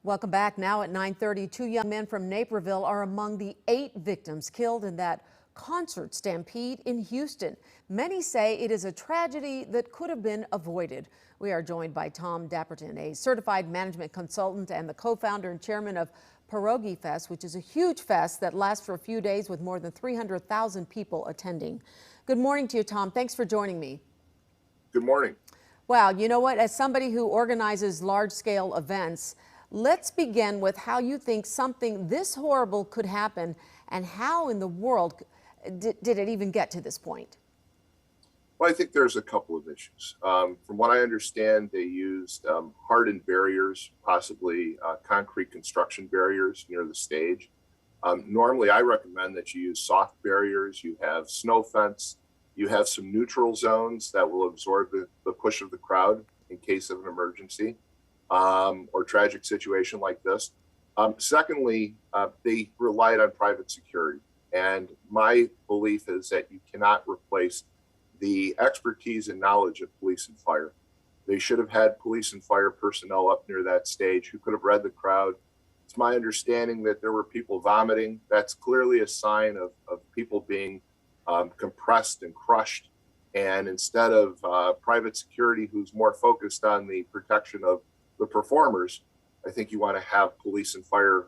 Welcome back. Now at 9:30, two young men from Naperville are among the 8 victims killed in that concert stampede in Houston. Many say it is a tragedy that could have been avoided. We are joined by Tom Dabertin, a certified management consultant and the co-founder and chairman of Pierogi Fest, which is a huge fest that lasts for a few days with more than 300,000 people attending. Good morning to you, Tom. Thanks for joining me. Good morning. Wow, you know what? As somebody who organizes large-scale events, let's begin with how you think something this horrible could happen and how in the world did it even get to this point? Well, I think there's a couple of issues. From what I understand, they used hardened barriers, possibly concrete construction barriers near the stage. Normally, I recommend that you use soft barriers. You have snow fence. You have some neutral zones that will absorb the push of the crowd in case of an emergency or tragic situation like this. Secondly, they relied on private security. And my belief is that you cannot replace the expertise and knowledge of police and fire. They should have had police and fire personnel up near that stage who could have read the crowd. It's my understanding that there were people vomiting. That's clearly a sign of people being compressed and crushed. And instead of private security, who's more focused on the protection of the performers, I think you want to have police and fire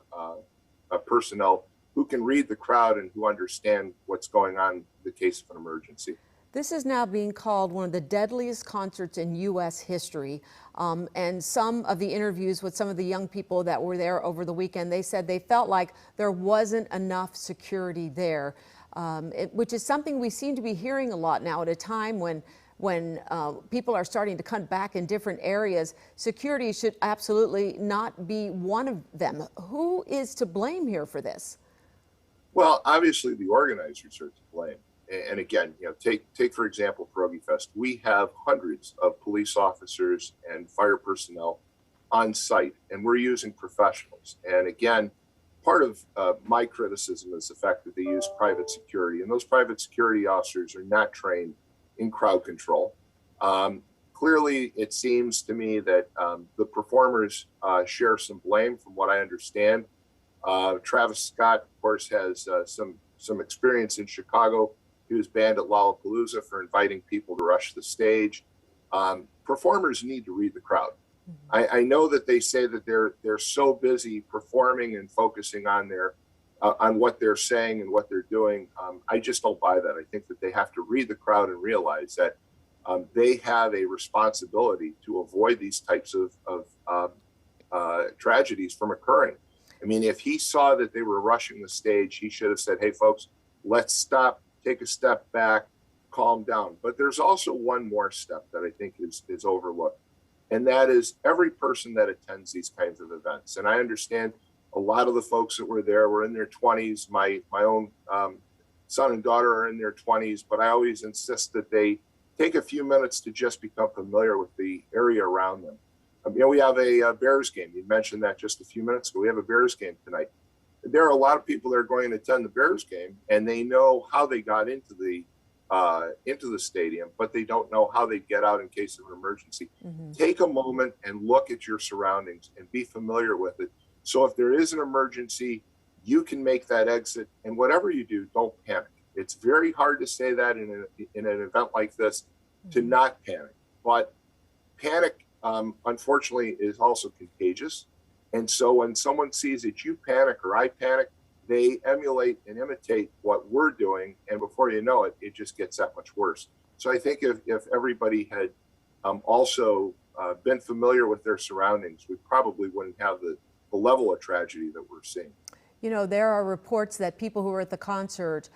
personnel who can read the crowd and who understand what's going on in the case of an emergency. This is now being called one of the deadliest concerts in U.S. history. And some of the interviews with some of the young people that were there over the weekend, they said they felt like there wasn't enough security there, which is something we seem to be hearing a lot now at a time when people are starting to cut back in different areas. Security should absolutely not be one of them. Who is to blame here for this? Well, obviously the organizers are to blame. And again, take for example, Pierogi Fest. We have hundreds of police officers and fire personnel on site, and we're using professionals. And again, part of my criticism is the fact that they use private security, and those private security officers are not trained in crowd control. Clearly, it seems to me that the performers share some blame from what I understand. Travis Scott, of course, has some experience in Chicago. He was banned at Lollapalooza for inviting people to rush the stage. Performers need to read the crowd. I know that they say that they're so busy performing and focusing on what they're saying and what they're doing. I just don't buy that. I think that they have to read the crowd and realize that they have a responsibility to avoid these types of tragedies from occurring. I mean, if he saw that they were rushing the stage, he should have said, hey, folks, let's stop, take a step back, calm down. But there's also one more step that I think is overlooked, and that is every person that attends these kinds of events. And I understand a lot of the folks that were there were in their 20s. My own son and daughter are in their 20s, but I always insist that they take a few minutes to just become familiar with the area around them. We have a Bears game. You mentioned that just a few minutes ago. We have a Bears game tonight. There are a lot of people that are going to attend the Bears game, and they know how they got into the stadium, but they don't know how they get out in case of an emergency. Take a moment and look at your surroundings and be familiar with it. So if there is an emergency, you can make that exit. And whatever you do, don't panic. It's very hard to say that in an event like this, to not panic. But panic, unfortunately, is also contagious. And so when someone sees that you panic or I panic, they emulate and imitate what we're doing. And before you know it, it just gets that much worse. So I think if everybody had also been familiar with their surroundings, we probably wouldn't have the level of tragedy that we're seeing. You know, there are reports that people who were at the concert,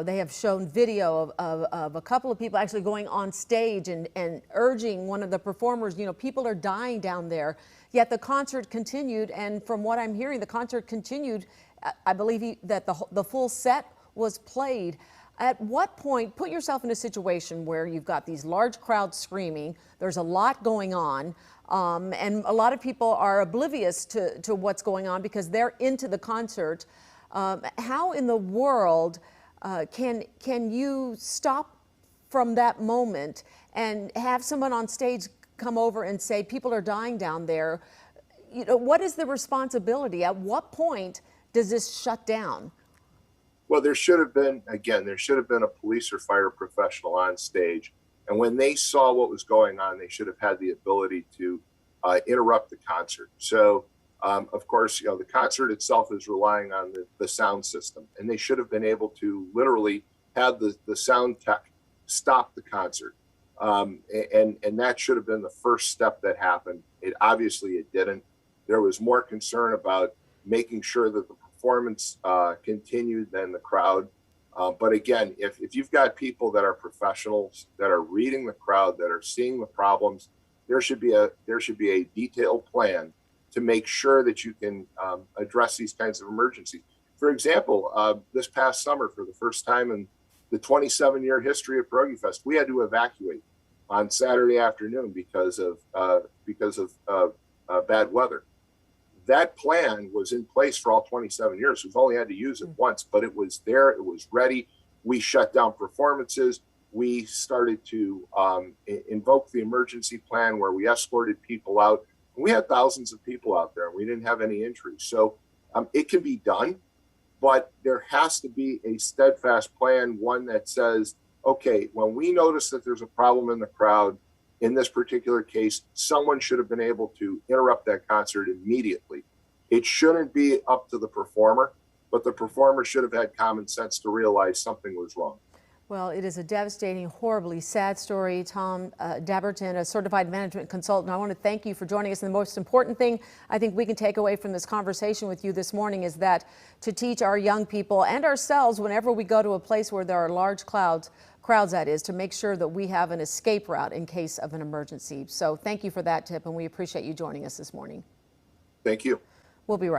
they have shown video of a couple of people actually going on stage and urging one of the performers, people are dying down there. Yet the concert continued, and from what I'm hearing, the concert continued. I believe that the full set was played. At what point, put yourself in a situation where you've got these large crowds screaming, there's a lot going on, and a lot of people are oblivious to what's going on because they're into the concert. How in the world can you stop from that moment and have someone on stage come over and say, people are dying down there? what is the responsibility? At what point does this shut down? Well, there should have been, again, there should have been a police or fire professional on stage. And when they saw what was going on, they should have had the ability to interrupt the concert. So, of course, the concert itself is relying on the sound system, and they should have been able to literally have the sound tech stop the concert. And that should have been the first step that happened. It didn't. There was more concern about making sure that the performance continued than the crowd. But again, if you've got people that are professionals, that are reading the crowd, that are seeing the problems, there should be a detailed plan to make sure that you can address these kinds of emergencies. For example, this past summer, for the first time in the 27-year history of Pierogi Fest, we had to evacuate on Saturday afternoon because of bad weather. That plan was in place for all 27 years. We've only had to use it once, but it was there. It was ready. We shut down performances. We started to invoke the emergency plan where we escorted people out. We had thousands of people out there, and we didn't have any injuries. So it can be done, but there has to be a steadfast plan, one that says, okay, when we notice that there's a problem in the crowd, in this particular case, someone should have been able to interrupt that concert immediately. It shouldn't be up to the performer, but the performer should have had common sense to realize something was wrong. Well, it is a devastating, horribly sad story. Tom Dabertin, a certified management consultant, I want to thank you for joining us. And the most important thing I think we can take away from this conversation with you this morning is that to teach our young people and ourselves, whenever we go to a place where there are large crowds that is, to make sure that we have an escape route in case of an emergency. So thank you for that tip, and we appreciate you joining us this morning. Thank you. We'll be right back.